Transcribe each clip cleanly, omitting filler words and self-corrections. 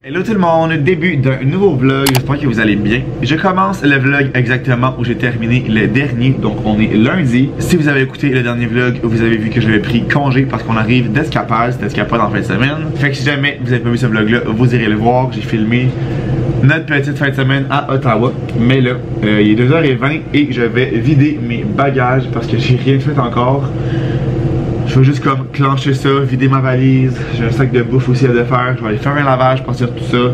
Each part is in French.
Hello tout le monde, début d'un nouveau vlog, j'espère que vous allez bien. Je commence le vlog exactement où j'ai terminé le dernier, donc on est lundi. Si vous avez écouté le dernier vlog, vous avez vu que j'avais pris congé parce qu'on arrive d'escapade, c'était escapade en fin de semaine. Fait que si jamais vous avez pas vu ce vlog là, vous irez le voir, j'ai filmé notre petite fin de semaine à Ottawa. Mais là, il est 2h20 et je vais vider mes bagages parce que j'ai rien fait encore. Je vais juste comme clencher ça, vider ma valise. J'ai un sac de bouffe aussi à faire. Je vais aller faire un lavage, partir tout ça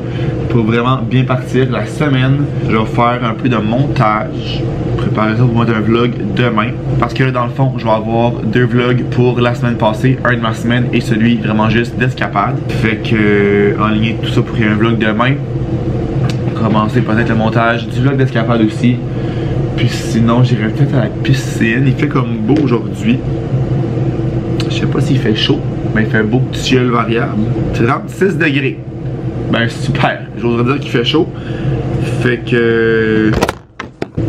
pour vraiment bien partir la semaine. Je vais faire un peu de montage, préparer ça pour moi d'un vlog demain. Parce que là, dans le fond, je vais avoir deux vlogs pour la semaine passée, un de ma semaine et celui vraiment juste d'escapade. Fait que enligner tout ça pour qu'il y ait un vlog demain. Commencer peut-être le montage du vlog d'escapade aussi. Puis sinon, j'irai peut-être à la piscine. Il fait comme beau aujourd'hui. Je sais pas s'il fait chaud, mais il fait beau petit ciel variable. C'est 36 degrés. Ben super. J'oserais dire qu'il fait chaud. Fait que...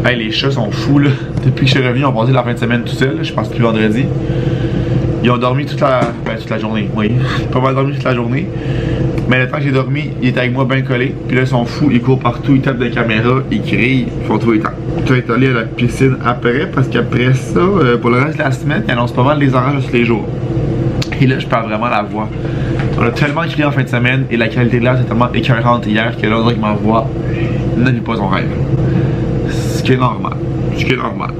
Hey, les chats sont fous là. Depuis que je suis revenu, ils ont passé la fin de semaine tout seul. Je pense depuis vendredi. Ils ont dormi toute la journée. Oui, pas mal dormi toute la journée. Mais le temps que j'ai dormi, ils étaient avec moi bien collés. Puis là, ils sont fous, ils courent partout, ils tapent des caméras, ils crient, ils font tout le temps. Je vais être allé à la piscine après, parce qu'après ça, pour le reste de la semaine, ils annoncent pas mal les orages tous les jours. Et là, je perds vraiment la voix. On a tellement crié en fin de semaine et la qualité de l'air était tellement écœurante hier que là, on dirait que ma voix ne vit pas son rêve. Ce qui est normal. Ce qui est normal.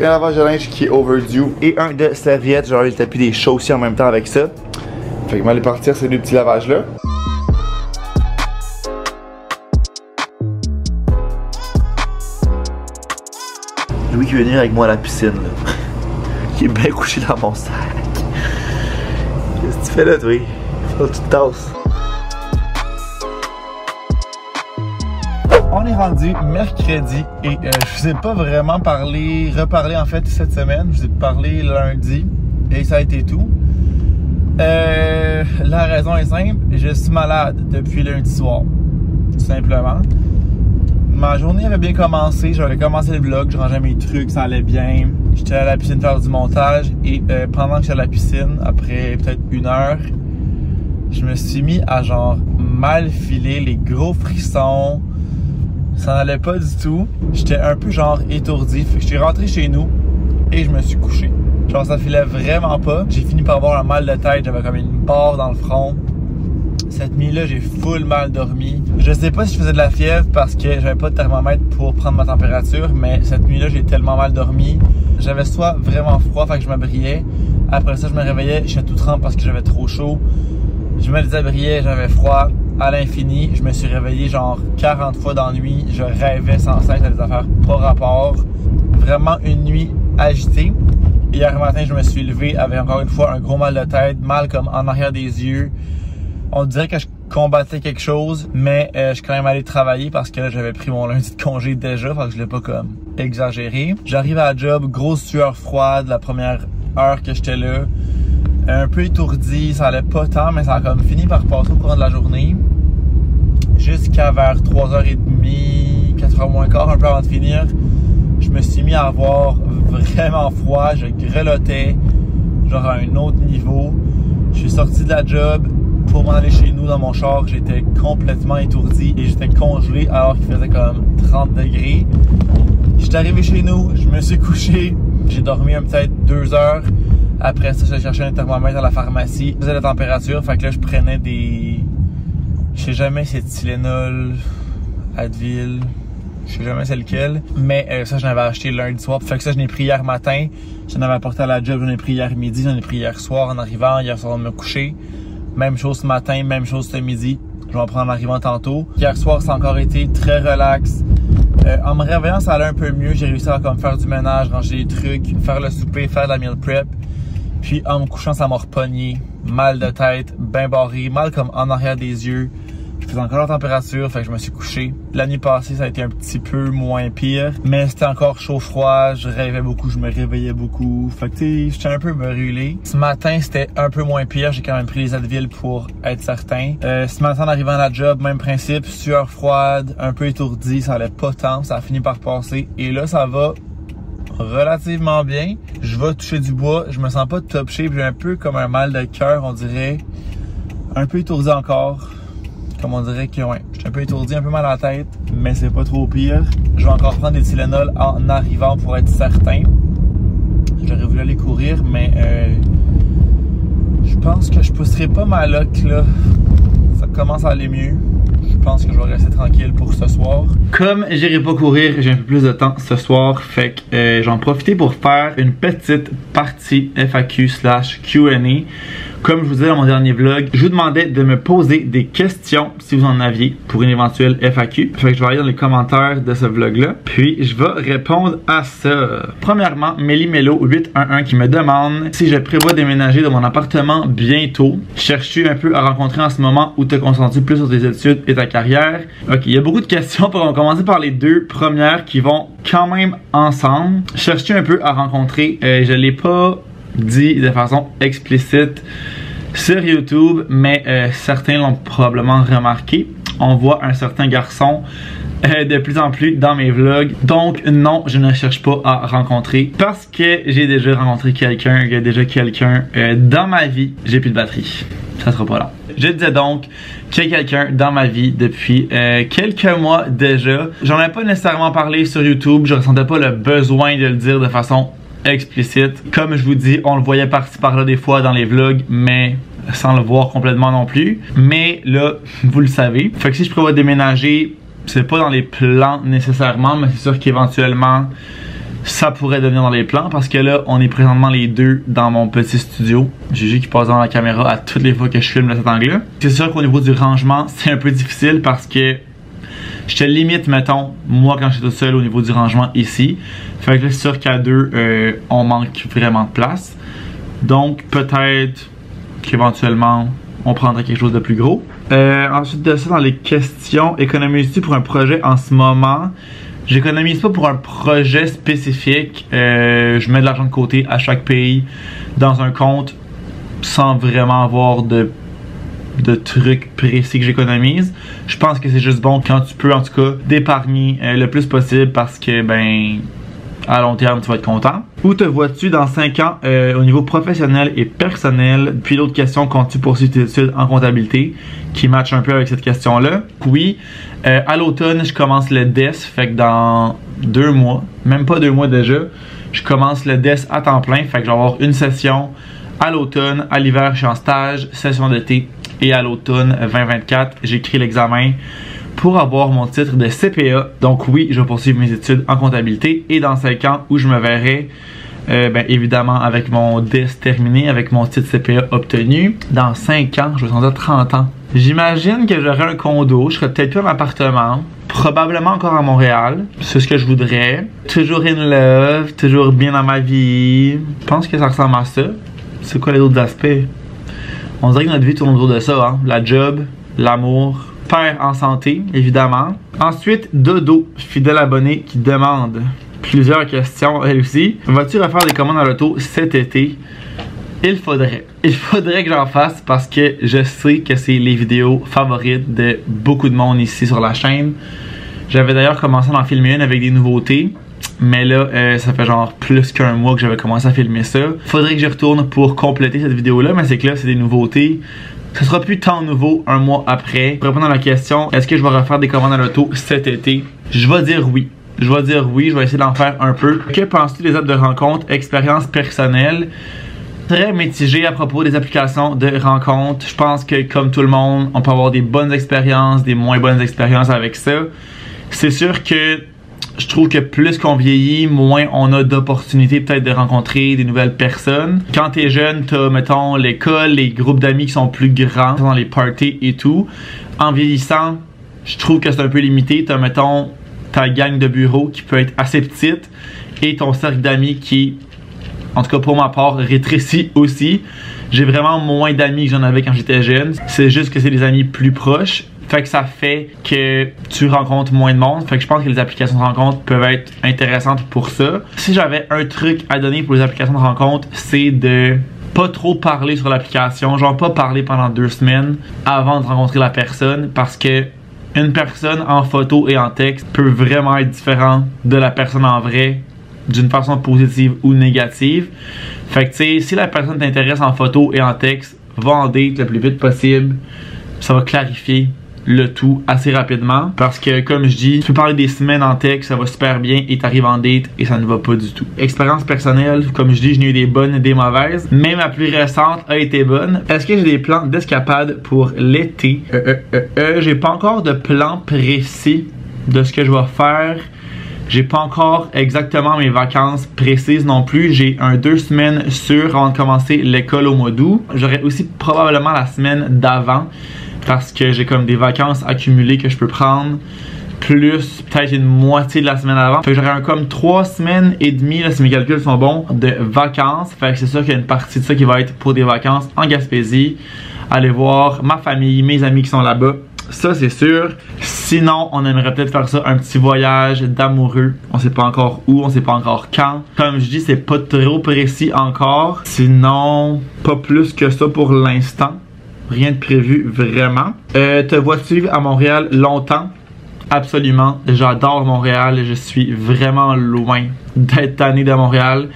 Un lavage de linge qui est overdue et un de serviettes, genre le tapis des chats aussi en même temps avec ça. Fait que je vais aller partir ces deux petits lavages là. Louis qui veut venir avec moi à la piscine là. Qui est bien couché dans mon sac. Qu'est-ce que tu fais là toi? Faut que tu te tasses. On est rendu mercredi et je vous ai pas vraiment reparlé en fait cette semaine. Je vous ai parlé lundi et ça a été tout. La raison est simple, je suis malade depuis lundi soir, tout simplement. Ma journée avait bien commencé, j'avais commencé le vlog, je rangeais mes trucs, ça allait bien. J'étais à la piscine faire du montage et pendant que j'étais à la piscine, après peut-être une heure, je me suis mis à genre mal filer, les gros frissons. Ça n'allait pas du tout. J'étais un peu genre étourdi. Fait que je suis rentré chez nous et je me suis couché. Genre ça filait vraiment pas. J'ai fini par avoir un mal de tête. J'avais comme une barre dans le front. Cette nuit-là, j'ai full mal dormi. Je sais pas si je faisais de la fièvre parce que j'avais pas de thermomètre pour prendre ma température. Mais cette nuit-là, j'ai tellement mal dormi. J'avais soit vraiment froid, fait que je me brillais. Après ça, je me réveillais, j'étais tout trempe parce que j'avais trop chaud. Je me déshabillais, j'avais froid. À l'infini, je me suis réveillé genre 40 fois dans la nuit, je rêvais sans cesse à des affaires pas rapport. Vraiment une nuit agitée. Hier matin, je me suis levé avec encore une fois un gros mal de tête, mal comme en arrière des yeux. On dirait que je combattais quelque chose, mais je suis quand même allé travailler parce que j'avais pris mon lundi de congé déjà, fait que je l'ai pas comme exagéré. J'arrive à la job, grosse sueur froide la première heure que j'étais là. Un peu étourdi, ça allait pas tant, mais ça a comme fini par passer au courant de la journée. Jusqu'à vers 3h30, 4h moins quart, un peu avant de finir, je me suis mis à avoir vraiment froid, je grelottais, genre à un autre niveau. Je suis sorti de la job pour m'en aller chez nous dans mon char, j'étais complètement étourdi et j'étais congelé alors qu'il faisait comme 30 degrés. J'étais arrivé chez nous, je me suis couché, j'ai dormi peut-être 2 heures. Après ça, j'ai cherché un thermomètre à la pharmacie. Je faisais la température, fait que là, je prenais des... Je sais jamais si c'est Tylenol, Advil, je sais jamais c'est lequel. Mais ça, je l'avais acheté lundi soir. Fait que ça, je l'ai pris hier matin. J'en avais apporté à la job, j'en ai pris hier midi, j'en ai pris hier soir en arrivant, hier soir de me coucher. Même chose ce matin, même chose ce midi. Je vais en prendre en arrivant tantôt. Hier soir, ça a encore été très relax. En me réveillant, ça allait un peu mieux. J'ai réussi à comme faire du ménage, ranger des trucs, faire le souper, faire de la meal prep. Puis en me couchant, ça m'a repogné. Mal de tête, bien barré, mal comme en arrière des yeux. Je faisais encore la température, fait que je me suis couché. La nuit passée, ça a été un petit peu moins pire. Mais c'était encore chaud-froid, je rêvais beaucoup, je me réveillais beaucoup. Fait que tu sais, j'étais un peu brûlé. Ce matin, c'était un peu moins pire. J'ai quand même pris les Advil pour être certain. Ce matin, en arrivant à la job, même principe, sueur froide, un peu étourdi, ça allait pas tant. Ça a fini par passer. Et là, ça va relativement bien. Je vais toucher du bois. Je me sens pas top shape. J'ai un peu comme un mal de cœur, on dirait. Un peu étourdi encore. Comme on dirait que ouais, je suis un peu étourdi, un peu mal à la tête, mais c'est pas trop pire. Je vais encore prendre des Tylenol en arrivant pour être certain. J'aurais voulu aller courir, mais je pense que je pousserai pas ma loc là. Ça commence à aller mieux. Je pense que je vais rester tranquille pour ce soir. Comme j'irai pas courir, j'ai un peu plus de temps ce soir, fait que j'en profite pour faire une petite partie FAQ/Q&A. Comme je vous disais dans mon dernier vlog, je vous demandais de me poser des questions si vous en aviez pour une éventuelle FAQ. Fait que je vais aller dans les commentaires de ce vlog-là, puis je vais répondre à ça. Premièrement, Melly-Melo811 qui me demande si je prévois déménager de mon appartement bientôt. Cherches-tu un peu à rencontrer en ce moment ou te concentres plus sur tes études et ta carrière? Ok, il y a beaucoup de questions. On va commencer par les deux premières qui vont quand même ensemble. Cherches-tu un peu à rencontrer? Je l'ai pas dit de façon explicite sur YouTube, mais certains l'ont probablement remarqué. On voit un certain garçon de plus en plus dans mes vlogs. Donc non, je ne cherche pas à rencontrer parce que j'ai déjà rencontré quelqu'un, il y a déjà quelqu'un dans ma vie. J'ai plus de batterie, ça sera pas long. Je disais donc qu'il y a quelqu'un dans ma vie depuis quelques mois déjà. J'en ai pas nécessairement parlé sur YouTube, je ressentais pas le besoin de le dire de façon explicite. Comme je vous dis, on le voyait par-ci par-là des fois dans les vlogs, mais sans le voir complètement non plus. Mais là, vous le savez. Fait que si je prévois déménager, c'est pas dans les plans nécessairement, mais c'est sûr qu'éventuellement ça pourrait devenir dans les plans parce que là, on est présentement les deux dans mon petit studio. Gigi qui passe dans la caméra à toutes les fois que je filme de cet angle-là. C'est sûr qu'au niveau du rangement, c'est un peu difficile parce que je te limite, mettons, moi quand je suis tout seul au niveau du rangement ici. Fait que là, c'est sûr qu'à deux, on manque vraiment de place. Donc, peut-être qu'éventuellement, on prendrait quelque chose de plus gros. Ensuite de ça, dans les questions, économises-tu pour un projet en ce moment? J'économise pas pour un projet spécifique. Je mets de l'argent de côté à chaque pays dans un compte sans vraiment avoir de trucs précis que j'économise. Je pense que c'est juste bon quand tu peux en tout cas d'épargner le plus possible parce que ben à long terme tu vas être content. Où te vois-tu dans 5 ans au niveau professionnel et personnel? Puis l'autre question, comptes-tu poursuivre tes études en comptabilité? Qui match un peu avec cette question là. Oui, à l'automne je commence le DES, fait que dans 2 mois, même pas 2 mois déjà, je commence le DES à temps plein, fait que je vais avoir une session à l'automne, à l'hiver je suis en stage, session d'été. Et à l'automne 2024, j'écris l'examen pour avoir mon titre de CPA. Donc oui, je vais poursuivre mes études en comptabilité. Et dans 5 ans où je me verrai, ben évidemment avec mon DES terminé, avec mon titre CPA obtenu. Dans 5 ans, je vais sentir 30 ans. J'imagine que j'aurai un condo, je serai peut-être plus en appartement. Probablement encore à Montréal. C'est ce que je voudrais. Toujours in love, toujours bien dans ma vie. Je pense que ça ressemble à ça. C'est quoi les autres aspects? On dirait que notre vie tourne autour de ça, hein? La job, l'amour, père en santé, évidemment. Ensuite, Dodo, fidèle abonné, qui demande plusieurs questions, elle aussi. Vas-tu refaire des commandes à l'auto cet été? Il faudrait. Il faudrait que j'en fasse parce que je sais que c'est les vidéos favorites de beaucoup de monde ici sur la chaîne. J'avais d'ailleurs commencé à en filmer une avec des nouveautés. Mais là, ça fait genre plus qu'un mois que j'avais commencé à filmer ça. Faudrait que j'y retourne pour compléter cette vidéo-là, mais c'est que là, c'est des nouveautés. Ce sera plus tant nouveau un mois après. Pour répondre à la question, est-ce que je vais refaire des commandes à l'auto cet été? Je vais dire oui. Je vais dire oui, je vais essayer d'en faire un peu. Que penses-tu des apps de rencontre, expérience personnelle? Très mitigé à propos des applications de rencontre. Je pense que comme tout le monde, on peut avoir des bonnes expériences, des moins bonnes expériences avec ça. C'est sûr que je trouve que plus qu'on vieillit, moins on a d'opportunités peut-être de rencontrer des nouvelles personnes. Quand t'es jeune, t'as, mettons, l'école, les groupes d'amis qui sont plus grands, dans les parties et tout. En vieillissant, je trouve que c'est un peu limité. T'as, mettons, ta gang de bureau qui peut être assez petite et ton cercle d'amis qui, en tout cas pour ma part, rétrécit aussi. J'ai vraiment moins d'amis que j'en avais quand j'étais jeune. C'est juste que c'est des amis plus proches. Fait que ça fait que tu rencontres moins de monde. Fait que je pense que les applications de rencontre peuvent être intéressantes pour ça. Si j'avais un truc à donner pour les applications de rencontre, c'est de pas trop parler sur l'application. Genre pas parler pendant 2 semaines avant de rencontrer la personne, parce que une personne en photo et en texte peut vraiment être différente de la personne en vrai, d'une façon positive ou négative. Fait que tu sais, si la personne t'intéresse en photo et en texte, va en date le plus vite possible. Ça va clarifier le tout assez rapidement, parce que comme je dis, tu peux parler des semaines en texte, ça va super bien, et t'arrives en date et ça ne va pas du tout. Expérience personnelle, comme je dis, j'en ai eu des bonnes et des mauvaises, mais ma plus récente a été bonne. Est-ce que j'ai des plans d'escapade pour l'été? J'ai pas encore de plan précis de ce que je vais faire. J'ai pas encore exactement mes vacances précises non plus. J'ai 2 semaines sûres avant de commencer l'école au mois d'août. J'aurai aussi probablement la semaine d'avant, parce que j'ai comme des vacances accumulées que je peux prendre, plus peut-être une moitié de la semaine avant. Fait que j'aurai comme 3 semaines et demie, là, si mes calculs sont bons, de vacances. Fait que c'est sûr qu'il y a une partie de ça qui va être pour des vacances en Gaspésie. Aller voir ma famille, mes amis qui sont là-bas. Ça, c'est sûr. Sinon, on aimerait peut-être faire ça, un petit voyage d'amoureux. On sait pas encore où, on sait pas encore quand. Comme je dis, c'est pas trop précis encore. Sinon, pas plus que ça pour l'instant. Rien de prévu vraiment. Te vois-tu à Montréal longtemps? Absolument. J'adore Montréal. Je suis vraiment loin d'être tanné de Montréal.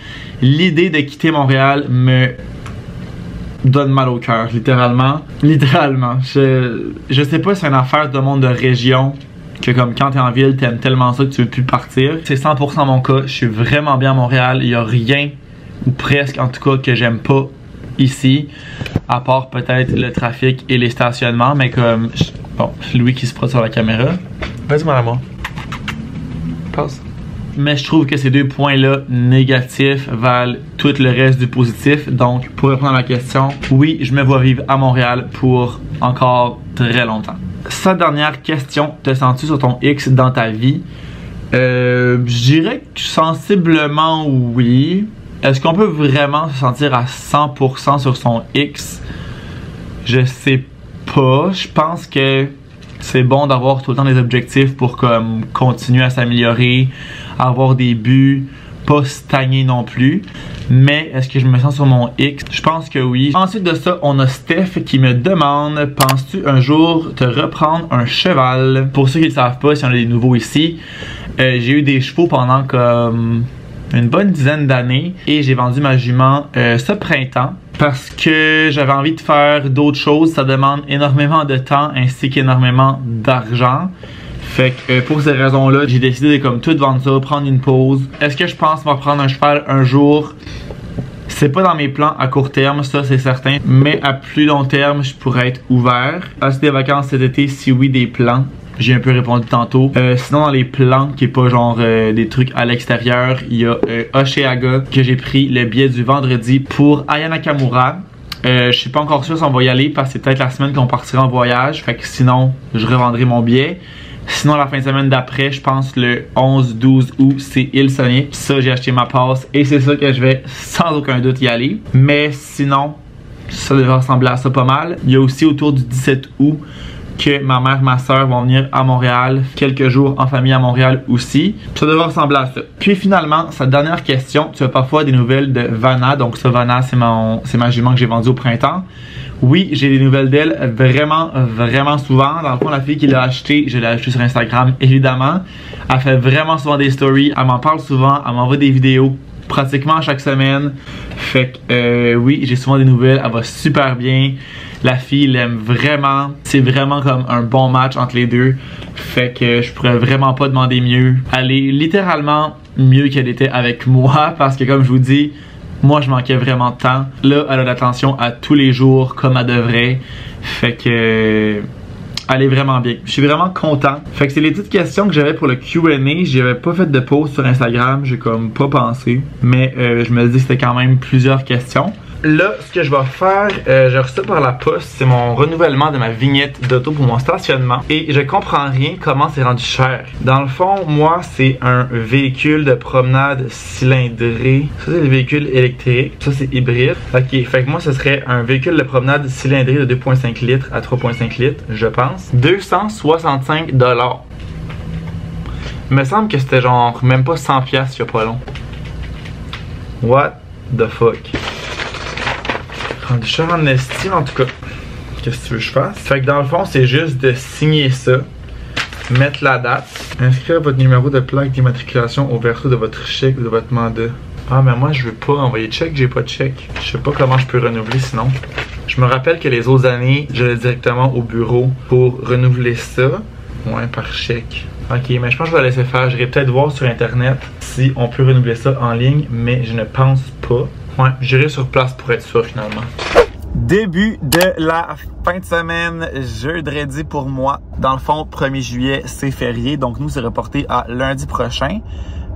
L'idée de quitter Montréal me donne mal au cœur, littéralement. Littéralement. Je sais pas si c'est une affaire de monde de région, que comme quand t'es en ville, t'aimes tellement ça que tu veux plus partir. C'est 100% mon cas. Je suis vraiment bien à Montréal. Il y a rien, ou presque en tout cas, que j'aime pas ici, à part peut-être le trafic et les stationnements, mais comme... Bon, Louis qui se frotte sur la caméra. Vas-y, mon amour. Passe. Mais je trouve que ces 2 points-là négatifs valent tout le reste du positif. Donc, pour répondre à la question, oui, je me vois vivre à Montréal pour encore très longtemps. Sa dernière question, te sens-tu sur ton X dans ta vie? Je dirais que sensiblement oui. Est-ce qu'on peut vraiment se sentir à 100% sur son X? Je sais pas. Je pense que c'est bon d'avoir tout le temps des objectifs pour comme continuer à s'améliorer, avoir des buts, pas stagner non plus. Mais est-ce que je me sens sur mon X? Je pense que oui. Ensuite de ça, on a Steph qui me demande: penses-tu un jour te reprendre un cheval? Pour ceux qui ne le savent pas, si on a des nouveaux ici, j'ai eu des chevaux pendant comme une bonne dizaine d'années et j'ai vendu ma jument ce printemps parce que j'avais envie de faire d'autres choses. Ça demande énormément de temps ainsi qu'énormément d'argent. Fait que pour ces raisons-là, j'ai décidé de comme tout vendre ça, prendre une pause. Est-ce que je pense me reprendre un cheval un jour? C'est pas dans mes plans à court terme, ça c'est certain. Mais à plus long terme, je pourrais être ouvert. Est-ce des vacances cet été? Si oui, des plans. J'ai un peu répondu tantôt. Sinon, dans les plans, qui est pas genre des trucs à l'extérieur, il y a Oshéaga, que j'ai pris le billet du vendredi pour Aya Nakamura. Je suis pas encore sûr si on va y aller parce que c'est peut-être la semaine qu'on partira en voyage. Fait que sinon, je revendrai mon billet. Sinon, la fin de semaine d'après, je pense le 11-12 août, c'est Île Sonic. Ça, j'ai acheté ma passe et c'est ça que je vais sans aucun doute y aller. Mais sinon, ça devrait ressembler à ça pas mal. Il y a aussi autour du 17 août que ma mère et ma soeur vont venir à Montréal, quelques jours en famille à Montréal aussi. Ça devrait ressembler à ça. Puis finalement, sa dernière question, tu as parfois des nouvelles de Vanna. Donc ça, Vanna, c'est ma jument que j'ai vendue au printemps. Oui, j'ai des nouvelles d'elle vraiment souvent. Dans le fond, la fille qui l'a acheté, je l'ai acheté sur Instagram, évidemment. Elle fait vraiment souvent des stories, elle m'en parle souvent, elle m'envoie des vidéos pratiquement chaque semaine. Fait que oui, j'ai souvent des nouvelles, elle va super bien. La fille l'aime vraiment. C'est vraiment comme un bon match entre les deux. Fait que je pourrais vraiment pas demander mieux. Elle est littéralement mieux qu'elle était avec moi. Parce que comme je vous dis, moi je manquais vraiment de temps. Là, elle a l'attention à tous les jours comme elle devrait. Fait que elle est vraiment bien. Je suis vraiment content. Fait que c'est les petites questions que j'avais pour le Q&A. J'avais pas fait de pause sur Instagram. J'ai comme pas pensé. Mais je me dis que c'était quand même plusieurs questions. Là, ce que je vais faire, j'ai reçu ça par la poste, c'est mon renouvellement de ma vignette d'auto pour mon stationnement. Et je comprends rien comment c'est rendu cher. Dans le fond, moi, c'est un véhicule de promenade cylindré. Ça, c'est le véhicule électrique. Ça, c'est hybride. Ok, fait que moi, ce serait un véhicule de promenade cylindré de 2,5 litres à 3,5 litres, je pense. 265 $. Il me semble que c'était genre même pas 100$ il y a pas long. What the fuck? Rendu cher en esti en tout cas. Qu'est-ce que tu veux que je fasse? Fait que dans le fond, c'est juste de signer ça, mettre la date, inscrire votre numéro de plaque d'immatriculation au verso de votre chèque ou de votre mandat. Ah, mais moi, je veux pas envoyer de chèque, j'ai pas de chèque. Je sais pas comment je peux renouveler sinon. Je me rappelle que les autres années, j'allais directement au bureau pour renouveler ça. Ouais, par chèque. Ok, mais je pense que je vais laisser faire. J'irai peut-être voir sur internet si on peut renouveler ça en ligne, mais je ne pense pas. Ouais, j'irai sur place pour être sûr finalement. Début de la fin de semaine, jeudi pour moi. Dans le fond, 1er juillet, c'est férié, donc nous, c'est reporté à lundi prochain.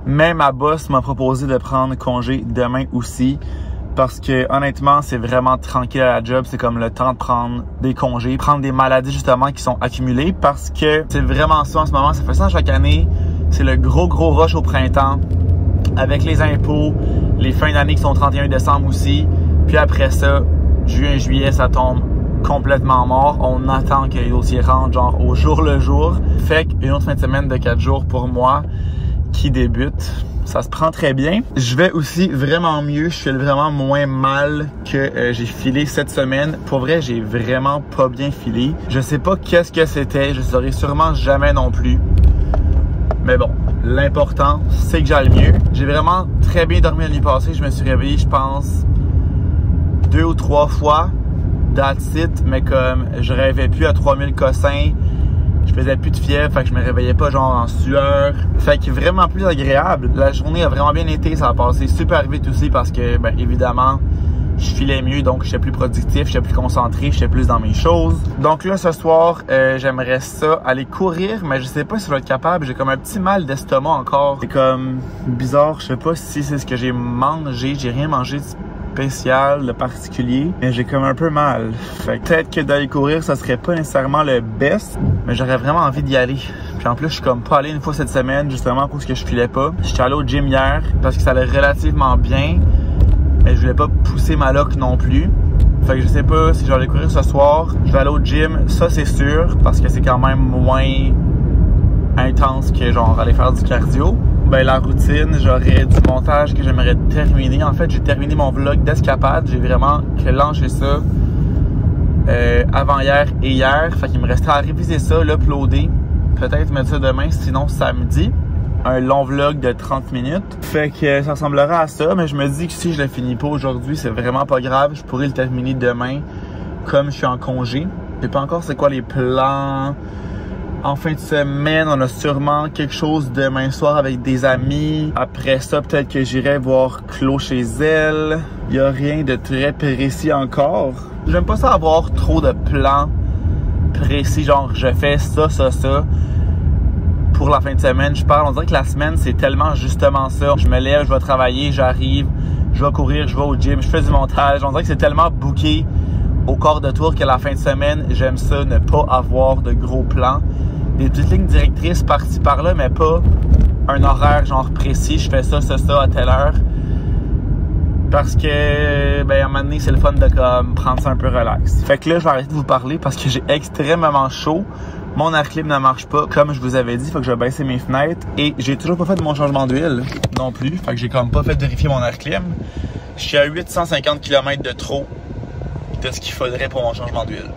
Mais ma boss m'a proposé de prendre congé demain aussi. Parce que honnêtement, c'est vraiment tranquille à la job. C'est comme le temps de prendre des congés, prendre des maladies justement qui sont accumulées. Parce que c'est vraiment ça en ce moment. Ça fait ça chaque année. C'est le gros rush au printemps. Avec les impôts, les fins d'année qui sont 31 décembre aussi. Puis après ça, juin, juillet, ça tombe complètement mort. On attend que les dossiers rentrent genre au jour le jour. Fait qu'une autre fin de semaine de 4 jours pour moi qui débute. Ça se prend très bien. Je vais aussi vraiment mieux. Je file vraiment moins mal que j'ai filé cette semaine. Pour vrai, j'ai vraiment pas bien filé. Je sais pas qu'est-ce que c'était. Je saurais sûrement jamais non plus. Mais bon, l'important, c'est que j'aille mieux. J'ai vraiment très bien dormi la nuit passée. Je me suis réveillé, je pense, 2 ou 3 fois. That's it. Mais comme je rêvais plus à 3000 cossins, je faisais plus de fièvre, fait que je me réveillais pas genre en sueur. Fait que vraiment plus agréable. La journée a vraiment bien été, ça a passé super vite aussi parce que, ben évidemment, je filais mieux, donc j'étais plus productif, j'étais plus concentré, j'étais plus dans mes choses. Donc là, ce soir, j'aimerais ça, aller courir, mais je sais pas si je vais être capable. J'ai comme un petit mal d'estomac encore. C'est comme bizarre, je sais pas si c'est ce que j'ai mangé. J'ai rien mangé de spécial, de particulier, mais j'ai comme un peu mal. Fait que peut-être que d'aller courir, ça serait pas nécessairement le best, mais j'aurais vraiment envie d'y aller. Puis en plus, je suis comme pas allé une fois cette semaine, justement parce que je filais pas. J'étais allé au gym hier parce que ça allait relativement bien, mais je voulais pas pousser ma loque non plus. Fait que je sais pas si je vais aller courir ce soir. Je vais aller au gym, ça c'est sûr, parce que c'est quand même moins intense que genre aller faire du cardio. Ben la routine, j'aurais du montage que j'aimerais terminer. En fait, j'ai terminé mon vlog d'escapade. J'ai vraiment lancé ça avant hier et hier. Fait qu'il me restait à réviser ça, l'uploader. Peut-être mettre ça demain, sinon samedi. Un long vlog de 30 minutes. Fait que ça ressemblera à ça, mais je me dis que si je le finis pas aujourd'hui, c'est vraiment pas grave. Je pourrais le terminer demain, comme je suis en congé. Je sais pas encore c'est quoi les plans. En fin de semaine, on a sûrement quelque chose demain soir avec des amis. Après ça, peut-être que j'irai voir Chloé chez elle. Il n'y a rien de très précis encore. J'aime pas ça avoir trop de plans précis, genre je fais ça. Pour la fin de semaine, on dirait que la semaine, c'est tellement justement ça. Je me lève, je vais travailler, j'arrive, je vais courir, je vais au gym, je fais du montage. On dirait que c'est tellement booké au quart de tour que la fin de semaine, j'aime ça, ne pas avoir de gros plans. Des petites lignes directrices par-ci par-là, mais pas un horaire genre précis. Je fais ça à telle heure. Parce que, ben, à un moment donné, c'est le fun de comme, prendre ça un peu relax. Fait que là, je vais arrêter de vous parler parce que j'ai extrêmement chaud. Mon air clim ne marche pas, comme je vous avais dit. Fait que je vais baisser mes fenêtres. Et j'ai toujours pas fait de mon changement d'huile non plus. Fait que j'ai comme pas fait vérifier mon air clim. Je suis à 850 km de trop de ce qu'il faudrait pour mon changement d'huile.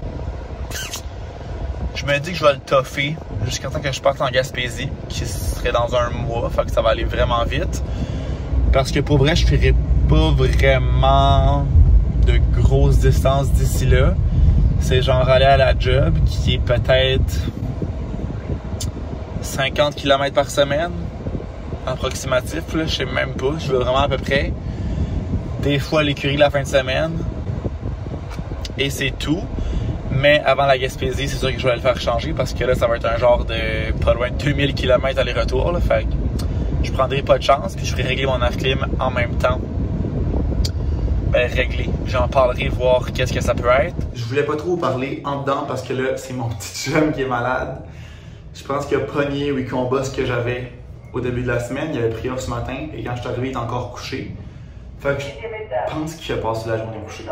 Je me dis que je vais le toffer jusqu'à temps que je parte en Gaspésie, qui serait dans un mois, fait que ça va aller vraiment vite. Parce que pour vrai, je ferai pas vraiment de grosses distances d'ici là. C'est genre aller à la job, qui est peut-être 50 km par semaine, approximatif, là, je sais même pas, je veux vraiment à peu près. Des fois à l'écurie la fin de semaine, et c'est tout. Mais avant la Gaspésie, c'est sûr que je vais le faire changer parce que là, ça va être un genre de pas loin de 2000 km aller-retour. Là, fait que je prendrai pas de chance puis je ferai régler mon air clim en même temps. réglé. J'en parlerai, voir qu'est-ce que ça peut être. Je voulais pas trop parler en dedans parce que là, c'est mon petit chum qui est malade. Je pense qu'il a pogné Wicomba ce que j'avais au début de la semaine. Il avait pris off ce matin et quand je suis arrivé, il est encore couché. Fait que je pense qu'il a passé la journée couché.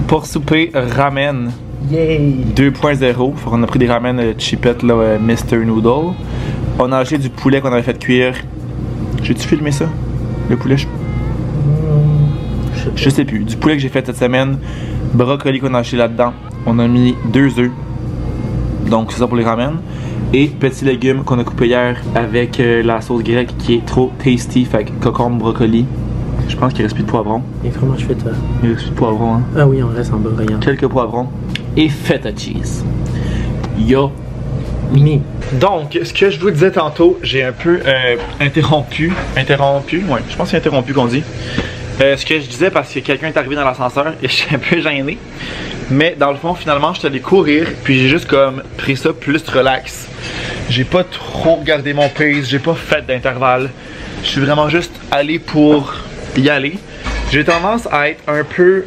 Pour souper, ramen. Yay! 2.0. On a pris des ramen cheapettes, là, Mr. Noodle. On a acheté du poulet qu'on avait fait cuire. J'ai-tu filmé ça? Le poulet? Je sais plus. Du poulet que j'ai fait cette semaine. Brocoli qu'on a acheté là-dedans. On a mis 2 œufs. Donc c'est ça pour les ramen. Et petits légumes qu'on a coupés hier avec la sauce grecque qui est trop tasty. Fait que concombre, brocoli. Je pense qu'il reste plus de poivrons. Et comment je fais toi? Il reste plus de poivrons, hein? Ah oui, on reste en bas, regarde. Quelques poivrons. Et feta cheese. Yo! Mi. Donc, ce que je vous disais tantôt, j'ai un peu interrompu. Ouais, je pense que c'est interrompu qu'on dit. Ce que je disais parce que quelqu'un est arrivé dans l'ascenseur et je suis un peu gêné. Mais dans le fond, finalement, je suis allé courir, puis j'ai juste comme pris ça plus relax. J'ai pas trop regardé mon pace, j'ai pas fait d'intervalle. Je suis vraiment juste allé pour y aller. J'ai tendance à être un peu...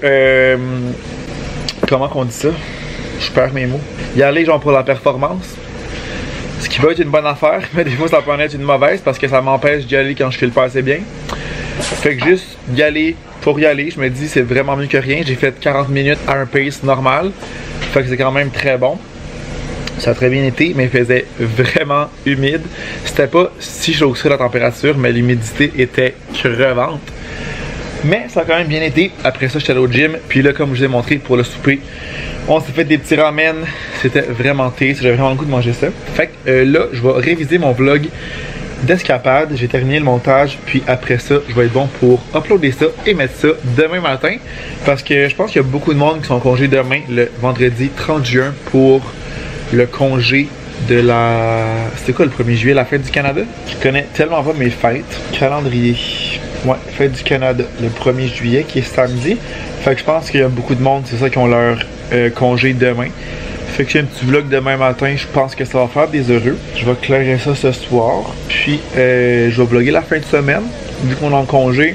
comment qu'on dit ça? Je perds mes mots. Y aller genre pour la performance. Ce qui peut être une bonne affaire, mais des fois ça peut en être une mauvaise parce que ça m'empêche d'y aller quand je file pas assez bien. Fait que juste y aller pour y aller, je me dis c'est vraiment mieux que rien. J'ai fait 40 minutes à un pace normal. Fait que c'est quand même très bon. Ça a très bien été, mais il faisait vraiment humide. C'était pas si chaud que ça la température, mais l'humidité était crevante. Mais ça a quand même bien été. Après ça, j'étais allé au gym. Puis là, comme je vous ai montré pour le souper, on s'est fait des petits ramen. C'était vraiment tasty. J'avais vraiment le goût de manger ça. Fait que là, je vais réviser mon vlog d'escapade. J'ai terminé le montage. Puis après ça, je vais être bon pour uploader ça et mettre ça demain matin. Parce que je pense qu'il y a beaucoup de monde qui sont en congé demain, le vendredi 30 juin, pour le congé de la... C'était quoi le 1er juillet, la fête du Canada? Je connais tellement pas mes fêtes. Calendrier. Ouais, fête du Canada, le 1er juillet qui est samedi. Fait que je pense qu'il y a beaucoup de monde, c'est ça, qui ont leur congé demain. Fait que j'ai un petit vlog demain matin, je pense que ça va faire des heureux. Je vais clairer ça ce soir. Puis je vais vlogger la fin de semaine. Vu qu'on est en congé,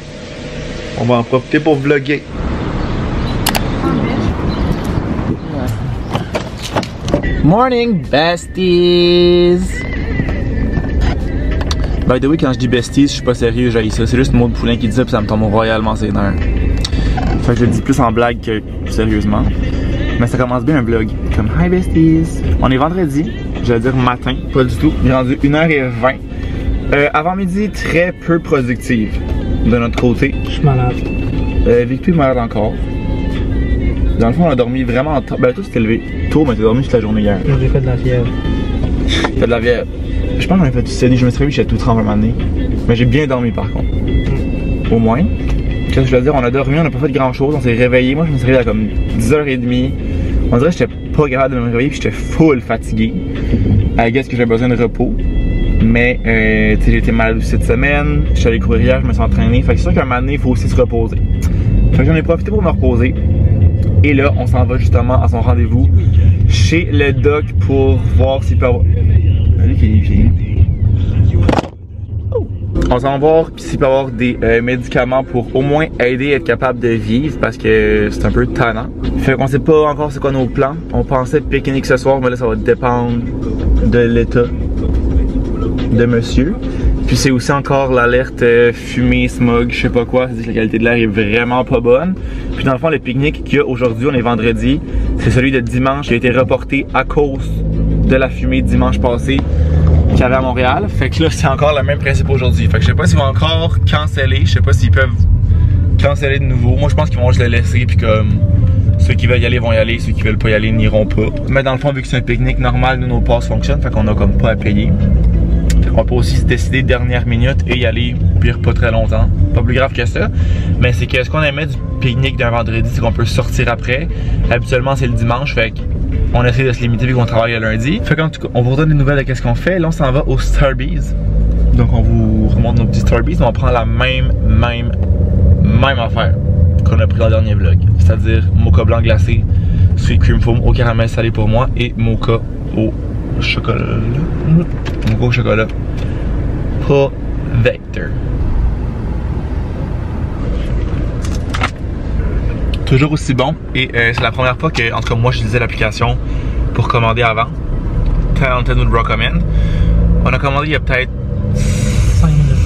on va en profiter pour vlogger. Morning, besties! By the way, quand je dis besties, je suis pas sérieux, j'ai ça. C'est juste Maud Poulain qui dit ça, puis ça me tombe royalement ses nerfs. Fait que je le dis plus en blague que sérieusement. Mais ça commence bien un vlog. Comme hi besties! On est vendredi, j'allais dire matin, pas du tout. Il est rendu 1h20. Avant midi, très peu productive de notre côté. Je suis malade. Victor est malade encore. Dans le fond, on a dormi vraiment tard. Ben, toi, tu t'es levé tôt, mais t'as dormi toute la journée hier. J'ai fait de la fièvre. Fait de la fièvre. Je pense que j'en ai fait du CELI. Je me suis réveillé, j'étais tout trempe un moment donné. Mais j'ai bien dormi par contre. Au moins. Qu'est-ce que je veux dire? On a dormi, on n'a pas fait grand chose. On s'est réveillé. Moi, je me suis réveillé à comme 10h30. On dirait que j'étais pas capable de me réveiller, puis j'étais full fatigué. I guess que j'avais besoin de repos. Mais, tu sais, j'ai été malade aussi cette semaine. Je suis allé courir hier, je me suis entraîné. Fait que c'est sûr qu'à un moment donné, il faut aussi se reposer. Fait que j'en ai profité pour me reposer. Et là, on s'en va justement à son rendez-vous chez le doc pour voir s'il peut avoir... Allez, qui on s'en va voir s'il peut avoir des médicaments pour au moins aider à être capable de vivre parce que c'est un peu tannant. Fait qu'on sait pas encore c'est quoi nos plans. On pensait pique-nique ce soir, mais là ça va dépendre de l'état de monsieur. Puis c'est aussi encore l'alerte fumée, smog, je sais pas quoi. C'est-à-dire que la qualité de l'air est vraiment pas bonne. Puis dans le fond, le pique-nique qu'il y a aujourd'hui, on est vendredi, c'est celui de dimanche qui a été reporté à cause de la fumée dimanche passé. qu'il y avait à Montréal. Fait que là, c'est encore le même principe aujourd'hui. Fait que je sais pas s'ils vont encore canceller. Je sais pas s'ils peuvent canceller de nouveau. Moi, je pense qu'ils vont juste le laisser. Puis comme ceux qui veulent y aller vont y aller. Ceux qui veulent pas y aller n'iront pas. Mais dans le fond, vu que c'est un pique-nique normal, nous, nos passes fonctionnent. Fait qu'on a comme pas à payer. On peut aussi se décider dernière minute et y aller, pire pas très longtemps. Pas plus grave que ça. Mais c'est que ce qu'on aimait du pique-nique d'un vendredi, c'est qu'on peut sortir après. Habituellement, c'est le dimanche, fait qu'on essaie de se limiter vu qu'on travaille le lundi. Fait qu'en tout cas, on vous redonne des nouvelles de qu'est-ce qu'on fait. Là, on s'en va au Starbucks. Donc, on vous remonte nos petits Starbucks. On va prendre la même affaire qu'on a pris dans le dernier vlog. C'est-à-dire mocha blanc glacé, sweet cream foam au caramel salé pour moi et mocha au chocolat. Mocha au chocolat. Pas Vector. Toujours aussi bon et c'est la première fois que, en tout cas moi, j'utilisais l'application pour commander avant. Talented would recommend. On a commandé il y a peut-être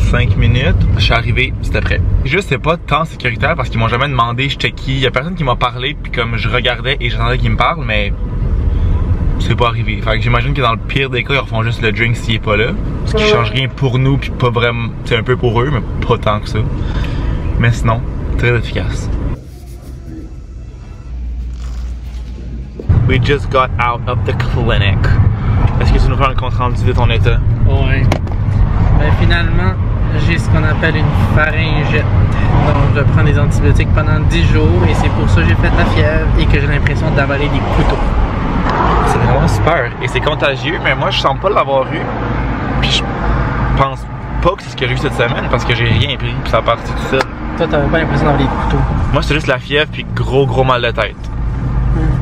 5 minutes. Je suis arrivé, c'était prêt. Juste, c'est pas tant sécuritaire parce qu'ils m'ont jamais demandé j'étais qui. Il y a personne qui m'a parlé puis comme je regardais et j'attendais qu'ils me parlent, mais c'est pas arrivé. Fait que j'imagine que dans le pire des cas, ils refont juste le drink s'il est pas là. Ce qui change rien pour nous puis pas vraiment. C'est un peu pour eux, mais pas tant que ça. Mais sinon, très efficace. We just got out of the clinic. Est-ce que tu nous fais un compte rendu de ton état? Ouais. Ben finalement, j'ai ce qu'on appelle une pharyngite. Donc je prends des antibiotiques pendant 10 jours et c'est pour ça que j'ai fait de la fièvre et que j'ai l'impression d'avaler des couteaux. C'est vraiment super. Et c'est contagieux, mais moi je sens pas l'avoir eu. Puis je pense pas que c'est ce que j'ai eu cette semaine parce que j'ai rien pris puis ça a parti tout seul. Toi t'avais pas l'impression d'avoir des couteaux? Moi c'était juste la fièvre puis gros mal de tête.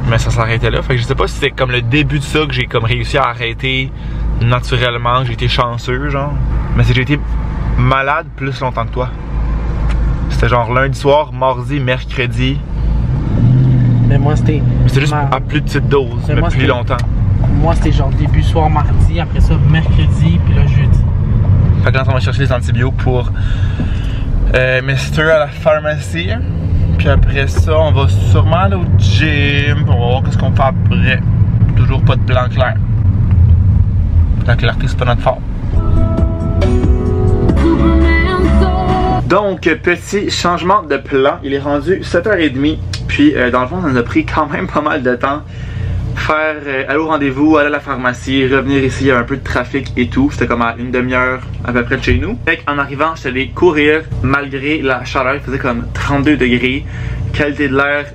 Mais ça s'arrêtait là. Fait que je sais pas si c'est comme le début de ça que j'ai comme réussi à arrêter naturellement, que j'ai été chanceux genre. Mais c'est que j'ai été malade plus longtemps que toi. C'était genre lundi soir, mardi, mercredi. Mais moi c'était. C'était juste à plus de petite dose, mais plus longtemps. Moi c'était genre début soir mardi, après ça mercredi, puis là jeudi. Fait que là on va chercher les antibiotiques pour Mister à la pharmacie. Puis après ça, on va sûrement aller au gym. On va voir qu'est-ce qu'on fait après. Toujours pas de plan clair. La clarté, c'est pas notre fort. Donc, petit changement de plan. Il est rendu 7h30. Puis, dans le fond, ça nous a pris quand même pas mal de temps. Faire aller au rendez-vous, aller à la pharmacie, revenir ici, il y a un peu de trafic et tout. C'était comme à une demi-heure à peu près de chez nous. Fait qu'en arrivant, je suis allé courir malgré la chaleur. Il faisait comme 32 degrés. Qualité de l'air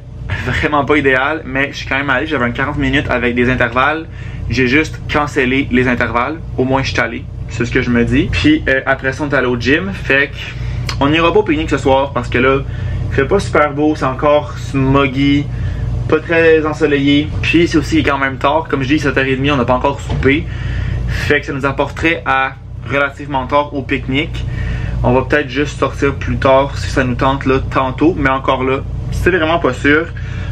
vraiment pas idéale, mais je suis quand même allé. J'avais un 40 minutes avec des intervalles. J'ai juste cancellé les intervalles. Au moins, je suis allé. C'est ce que je me dis. Puis après ça, on est allé au gym. Fait qu'on n'ira pas au pique-nique ce soir parce que là, il fait pas super beau. C'est encore smoggy. Pas très ensoleillé. Puis c'est aussi quand même tard. Comme je dis, 7h30, on n'a pas encore soupé. Fait que ça nous apporterait à relativement tard au pique-nique. On va peut-être juste sortir plus tard si ça nous tente là tantôt. Mais encore là, c'est vraiment pas sûr.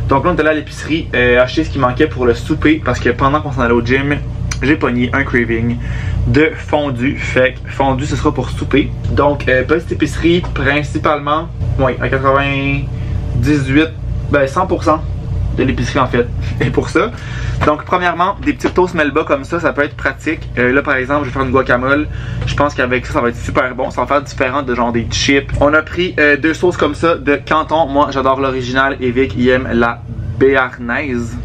Donc là, on est allé à l'épicerie acheter ce qui manquait pour le souper. Parce que pendant qu'on s'en allait au gym, j'ai pogné un craving de fondue. Fait que fondue, ce sera pour souper. Donc, petite épicerie principalement, oui, à 98, ben 100%. De l'épicerie en fait. Et pour ça, donc premièrement, des petits toasts Melba comme ça peut être pratique. Là par exemple, je vais faire une guacamole. Je pense qu'avec ça, ça va être super bon. Ça va faire différent de genre des chips. On a pris deux sauces comme ça de Canton. Moi, j'adore l'original et Vic, il aime la béarnaise.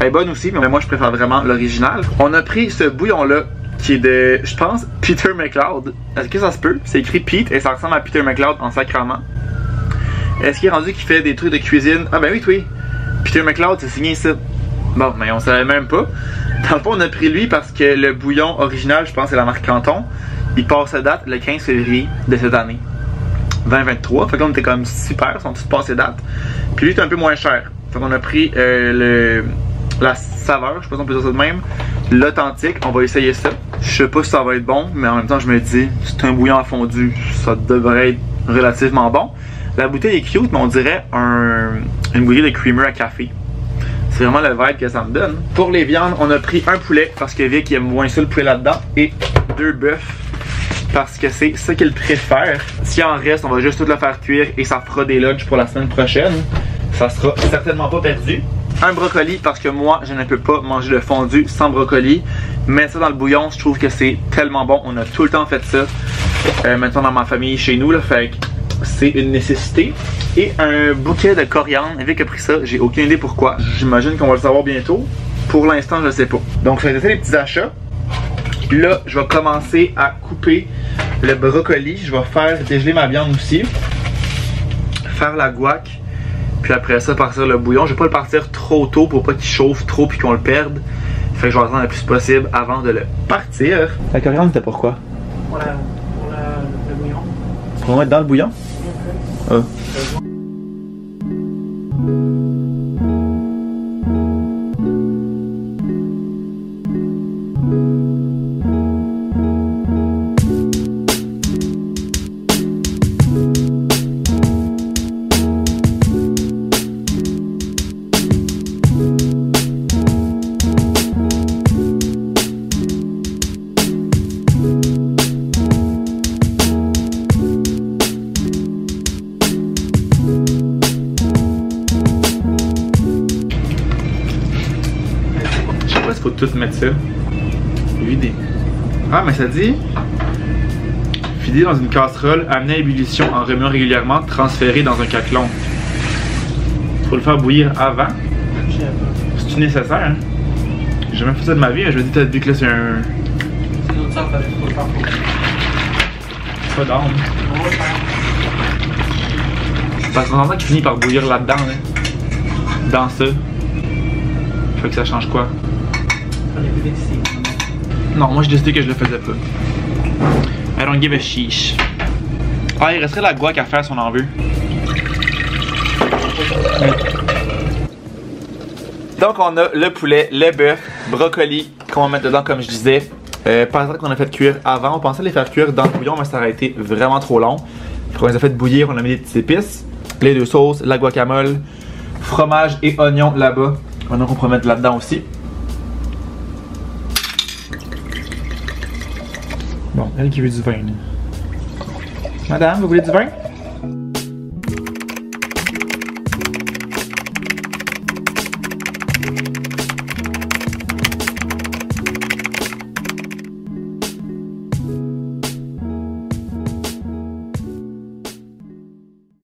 Elle est bonne aussi, mais moi, je préfère vraiment l'original. On a pris ce bouillon-là qui est de, je pense, Peter McLeod. Est-ce que ça se peut? C'est écrit Pete et ça ressemble à Peter McLeod en sacrament. Est-ce qu'il est rendu qu'il fait des trucs de cuisine? Ah ben oui. Peter McLeod, c'est signé ça. Bon, mais on savait même pas. Dans le fond, on a pris lui parce que le bouillon original, je pense, c'est la marque Canton. Il passe à date le 15 février de cette année. 2023. Fait qu'on était comme super, ils sont tous passés date. Puis lui, c'est un peu moins cher. Fait qu'on a pris la saveur, je sais pas si on peut dire ça de même. L'authentique, on va essayer ça. Je sais pas si ça va être bon, mais en même temps, je me dis, c'est un bouillon à fondu, ça devrait être relativement bon. La bouteille est cute, mais on dirait une bouteille de creamer à café. C'est vraiment le vibe que ça me donne. Pour les viandes, on a pris un poulet parce que Vic aime moins ça le poulet là-dedans. Et 2 bœufs parce que c'est ça qu'il préfère. S'il en reste, on va juste tout le faire cuire et ça fera des lunchs pour la semaine prochaine. Ça sera certainement pas perdu. Un brocoli parce que moi, je ne peux pas manger de fondue sans brocoli. mettre ça dans le bouillon, je trouve que c'est tellement bon. On a tout le temps fait ça, maintenant dans ma famille, chez nous, là, fait que c'est une nécessité. Et un bouquet de coriandre. Evic a pris ça, j'ai aucune idée pourquoi. J'imagine qu'on va le savoir bientôt. Pour l'instant, je ne sais pas. Donc, ça a été les petits achats. Là, je vais commencer à couper le brocoli. Je vais faire dégeler ma viande aussi. Faire la guac. Puis après ça, partir le bouillon. Je vais pas le partir trop tôt pour pas qu'il chauffe trop puis qu'on le perde. Fait que je vais attendre le plus possible avant de le partir. La coriandre, c'était pourquoi? Pour le bouillon. On va mettre dans le bouillon? Ah. Faut tout mettre ça. Vider. Ah, mais ça dit vider dans une casserole, amener à ébullition en remuant régulièrement, transférer dans un caclon. Faut le faire bouillir avant. C'est nécessaire, hein? J'ai jamais fait ça de ma vie, hein? Je me dis peut-être que là c'est un. C'est pas d'âme. Parce qu'on entend qu'il finit par bouillir là-dedans, hein? Dans ça. Fait que ça change quoi? Non, moi j'ai décidé que je le faisais pas. I don't give a sheesh. Ah, il resterait la guac à faire si on en veut. Donc on a le poulet, le bœuf, brocoli qu'on va mettre dedans comme je disais. Patates qu'on a fait cuire avant. On pensait les faire cuire dans le bouillon, mais ça aurait été vraiment trop long. On les a fait bouillir, on a mis des petites épices, les deux sauces, la guacamole, fromage et oignons là-bas. Maintenant qu'on pourrait mettre là-dedans aussi. Bon, elle qui veut du vin. Là. Madame, vous voulez du vin?